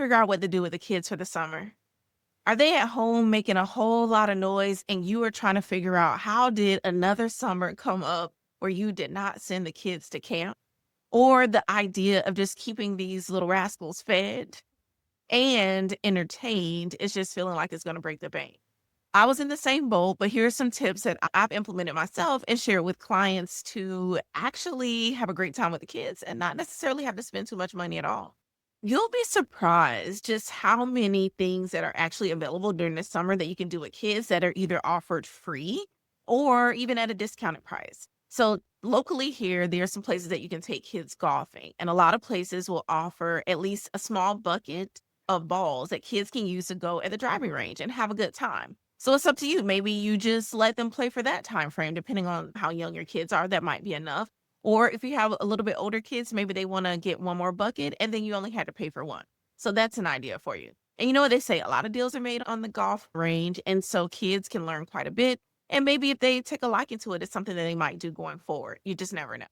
figure out what to do with the kids for the summer. Are they at home making a whole lot of noise and you are trying to figure out how did another summer come up where you did not send the kids to camp? Or the idea of just keeping these little rascals fed and entertained is just feeling like it's going to break the bank. I was in the same boat, but here's some tips that I've implemented myself and share with clients to actually have a great time with the kids and not necessarily have to spend too much money at all. You'll be surprised just how many things that are actually available during the summer that you can do with kids that are either offered free or even at a discounted price. So, locally here, there are some places that you can take kids golfing, and a lot of places will offer at least a small bucket of balls that kids can use to go at the driving range and have a good time. So it's up to you. Maybe you just let them play for that time frame, depending on how young your kids are. That might be enough. Or if you have a little bit older kids, maybe they want to get one more bucket and then you only had to pay for one. So that's an idea for you. And you know what they say? A lot of deals are made on the golf range. And so kids can learn quite a bit. And maybe if they take a liking to it, it's something that they might do going forward. You just never know.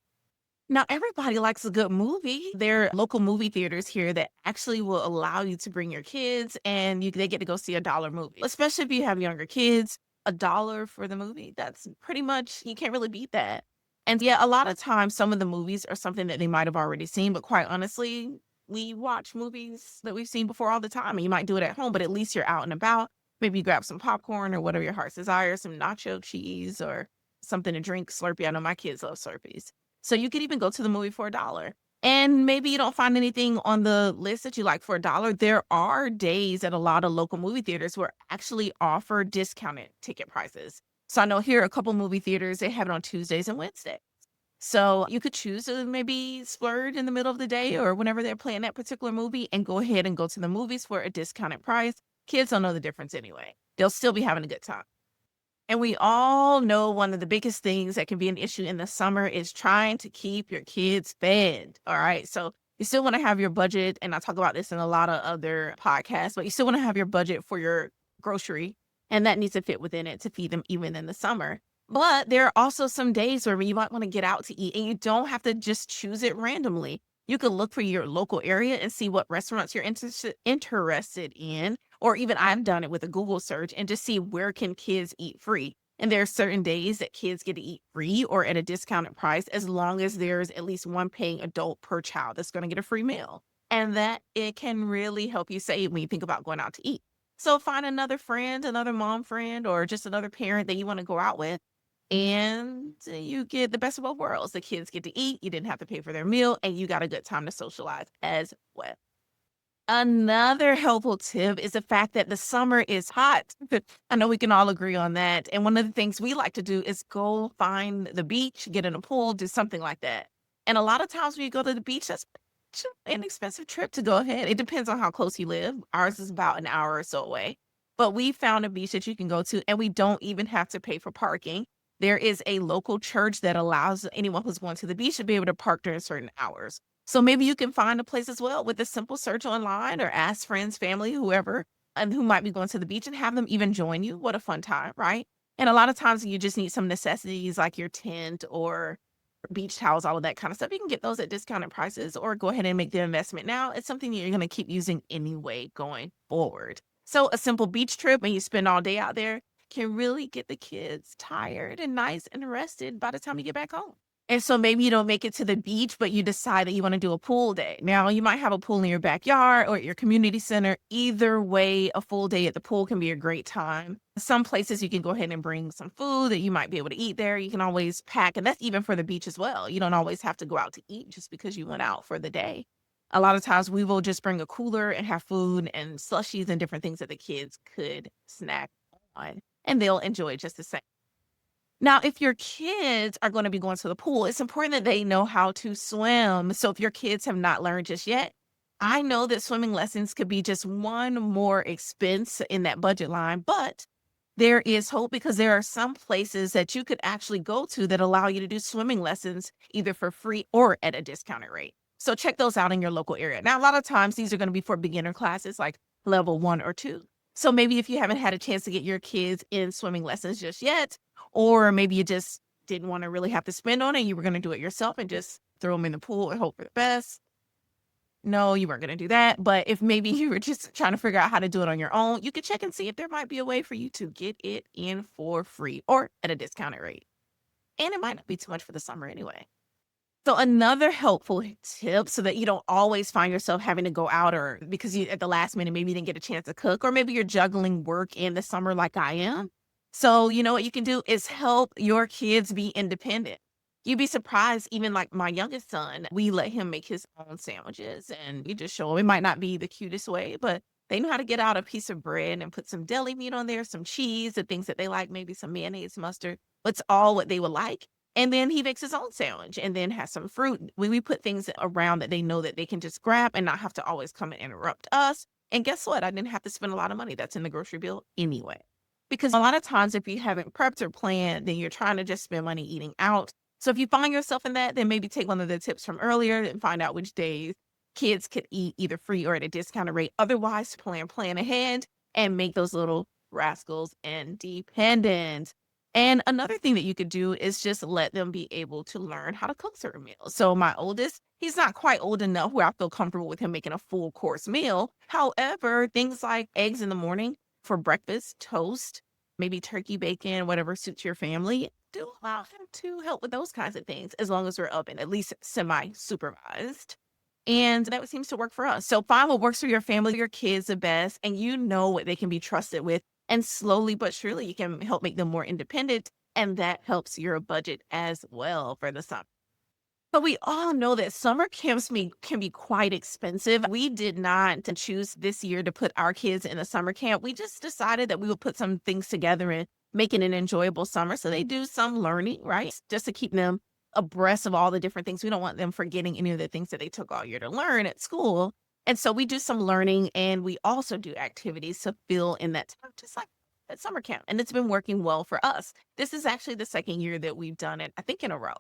Now, everybody likes a good movie. There are local movie theaters here that actually will allow you to bring your kids and they get to go see a dollar movie. Especially if you have younger kids, a dollar for the movie. That's pretty much, you can't really beat that. And yeah, a lot of times some of the movies are something that they might have already seen, but quite honestly, we watch movies that we've seen before all the time. And you might do it at home, but at least you're out and about. Maybe you grab some popcorn or whatever your heart's desire, some nacho cheese or something to drink, Slurpee. I know my kids love Slurpees. So you could even go to the movie for a dollar. And maybe you don't find anything on the list that you like for a dollar. There are days at a lot of local movie theaters where actually offer discounted ticket prices. So I know here a couple movie theaters, they have it on Tuesdays and Wednesdays. So you could choose to maybe splurge in the middle of the day or whenever they're playing that particular movie and go ahead and go to the movies for a discounted price. Kids don't know the difference anyway. They'll still be having a good time. And we all know one of the biggest things that can be an issue in the summer is trying to keep your kids fed. All right. So you still want to have your budget. And I talk about this in a lot of other podcasts, but you still want to have your budget for your grocery. And that needs to fit within it to feed them even in the summer. But there are also some days where you might want to get out to eat and you don't have to just choose it randomly. You can look for your local area and see what restaurants you're interested in. Or even I've done it with a Google search and just see where can kids eat free. And there are certain days that kids get to eat free or at a discounted price as long as there's at least one paying adult per child that's going to get a free meal. And that it can really help you save when you think about going out to eat. So find another friend, another mom friend, or just another parent that you want to go out with. And you get the best of both worlds. The kids get to eat, you didn't have to pay for their meal, and you got a good time to socialize as well. Another helpful tip is the fact that the summer is hot. I know we can all agree on that. And one of the things we like to do is go find the beach, get in a pool, do something like that. And a lot of times when you go to the beach, that's an inexpensive trip to go ahead. It depends on how close you live. Ours is about an hour or so away. But we found a beach that you can go to, and we don't even have to pay for parking. There is a local church that allows anyone who's going to the beach to be able to park during certain hours. So maybe you can find a place as well with a simple search online or ask friends, family, whoever, and who might be going to the beach and have them even join you. What a fun time, right? And a lot of times you just need some necessities like your tent or beach towels, all of that kind of stuff. You can get those at discounted prices or go ahead and make the investment now. It's something you're going to keep using anyway going forward. So a simple beach trip and you spend all day out there can really get the kids tired and nice and rested by the time you get back home. And so maybe you don't make it to the beach, but you decide that you want to do a pool day. Now, you might have a pool in your backyard or at your community center. Either way, a full day at the pool can be a great time. Some places you can go ahead and bring some food that you might be able to eat there. You can always pack, and that's even for the beach as well. You don't always have to go out to eat just because you went out for the day. A lot of times we will just bring a cooler and have food and slushies and different things that the kids could snack on, and they'll enjoy it just the same. Now, if your kids are going to be going to the pool, it's important that they know how to swim. So if your kids have not learned just yet, I know that swimming lessons could be just one more expense in that budget line, but there is hope because there are some places that you could actually go to that allow you to do swimming lessons either for free or at a discounted rate. So check those out in your local area. Now, a lot of times these are going to be for beginner classes like level 1 or 2. So maybe if you haven't had a chance to get your kids in swimming lessons just yet, or maybe you just didn't want to really have to spend on it, you were going to do it yourself and just throw them in the pool and hope for the best. No, you weren't gonna do that, but if maybe you were just trying to figure out how to do it on your own, you could check and see if there might be a way for you to get it in for free or at a discounted rate. And it might not be too much for the summer anyway. So another helpful tip so that you don't always find yourself having to go out or because you at the last minute maybe you didn't get a chance to cook or maybe you're juggling work in the summer like I am. So you know what you can do is help your kids be independent. You'd be surprised, even like my youngest son, we let him make his own sandwiches and we just show him. It might not be the cutest way, but they know how to get out a piece of bread and put some deli meat on there, some cheese, the things that they like, maybe some mayonnaise, mustard. It's all what they would like and then he makes his own sandwich and then has some fruit. When we put things around that they know that they can just grab and not have to always come and interrupt us. And guess what? I didn't have to spend a lot of money. That's in the grocery bill anyway. Because a lot of times, if you haven't prepped or planned, then you're trying to just spend money eating out. So if you find yourself in that, then maybe take one of the tips from earlier and find out which days kids could eat either free or at a discounted rate. Otherwise, plan ahead and make those little rascals independent. And another thing that you could do is just let them be able to learn how to cook certain meals. So my oldest, he's not quite old enough where I feel comfortable with him making a full course meal. However, things like eggs in the morning for breakfast, toast, maybe turkey bacon, whatever suits your family, do allow him to help with those kinds of things as long as we're up and at least semi supervised. And that seems to work for us. So find what works for your family, your kids the best, and you know what they can be trusted with. And slowly but surely, you can help make them more independent. And that helps your budget as well for the summer. But we all know that summer camps can be quite expensive. We did not choose this year to put our kids in a summer camp. We just decided that we would put some things together and make it an enjoyable summer. So they do some learning, right? Just to keep them abreast of all the different things. We don't want them forgetting any of the things that they took all year to learn at school. And so we do some learning and we also do activities to fill in that time, just like at summer camp. And it's been working well for us. This is actually the second year that we've done it, I think, in a row.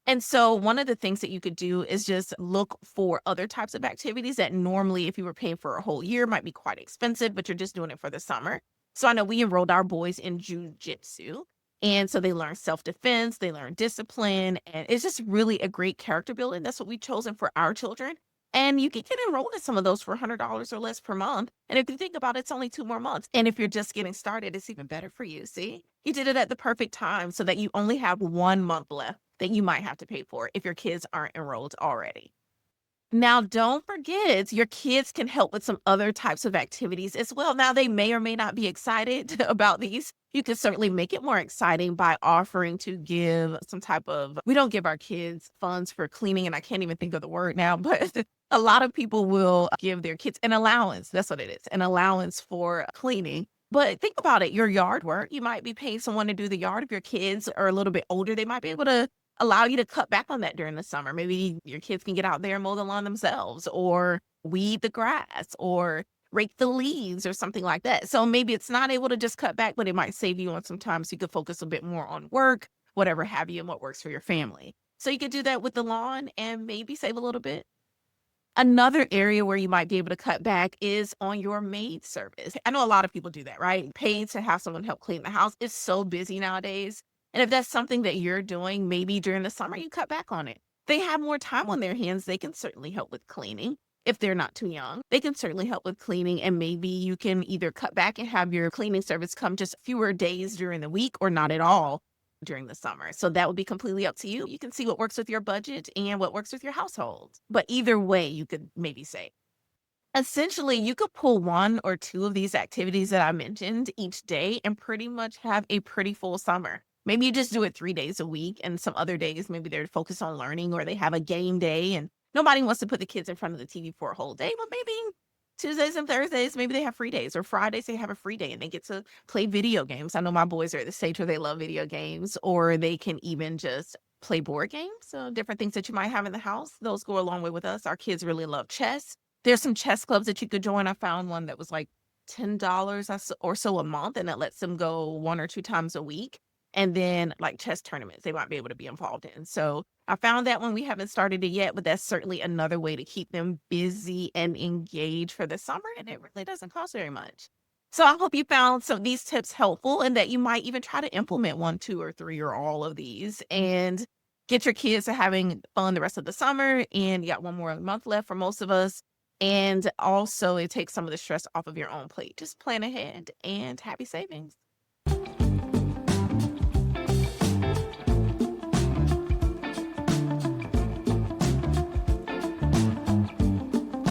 And so one of the things that you could do is just look for other types of activities that normally, if you were paying for a whole year, might be quite expensive, but you're just doing it for the summer. So I know we enrolled our boys in jujitsu. And so they learn self-defense, they learn discipline, and it's just really a great character building. That's what we've chosen for our children. And you can get enrolled in some of those for $100 or less per month. And if you think about it, it's only 2 more months. And if you're just getting started, it's even better for you. See, you did it at the perfect time so that you only have 1 month left that you might have to pay for if your kids aren't enrolled already. Now, don't forget, your kids can help with some other types of activities as well. Now, they may or may not be excited about these. You can certainly make it more exciting by offering to give some type of, we don't give our kids funds for cleaning, and I can't even think of the word now, but a lot of people will give their kids an allowance. That's what it is, an allowance for cleaning. But think about it, your yard work, you might be paying someone to do the yard. If your kids are a little bit older, they might be able to allow you to cut back on that during the summer. Maybe your kids can get out there and mow the lawn themselves or weed the grass or rake the leaves or something like that. So maybe it's not able to just cut back, but it might save you on some time so you could focus a bit more on work, whatever have you, and what works for your family. So you could do that with the lawn and maybe save a little bit. Another area where you might be able to cut back is on your maid service. I know a lot of people do that, right? Paying to have someone help clean the house is so busy nowadays. And if that's something that you're doing, maybe during the summer, you cut back on it. They have more time on their hands. They can certainly help with cleaning. If they're not too young, they can certainly help with cleaning. And maybe you can either cut back and have your cleaning service come just fewer days during the week or not at all during the summer. So that would be completely up to you. You can see what works with your budget and what works with your household. But either way, you could maybe say, essentially, you could pull one or two of these activities that I mentioned each day and pretty much have a pretty full summer. Maybe you just do it 3 days a week, and some other days, maybe they're focused on learning or they have a game day and nobody wants to put the kids in front of the TV for a whole day. But maybe Tuesdays and Thursdays, maybe they have free days, or Fridays they have a free day and they get to play video games. I know my boys are at the stage where they love video games, or they can even just play board games. So different things that you might have in the house, those go a long way with us. Our kids really love chess. There's some chess clubs that you could join. I found one that was like $10 or so a month, and it lets them go 1 or 2 times a week. And then like chess tournaments, they might be able to be involved in. So I found that one. We haven't started it yet, but that's certainly another way to keep them busy and engaged for the summer. And it really doesn't cost very much. So I hope you found some of these tips helpful and that you might even try to implement one, two, or three, or all of these and get your kids to having fun the rest of the summer, and you got one more month left for most of us. And also, it takes some of the stress off of your own plate. Just plan ahead and happy savings.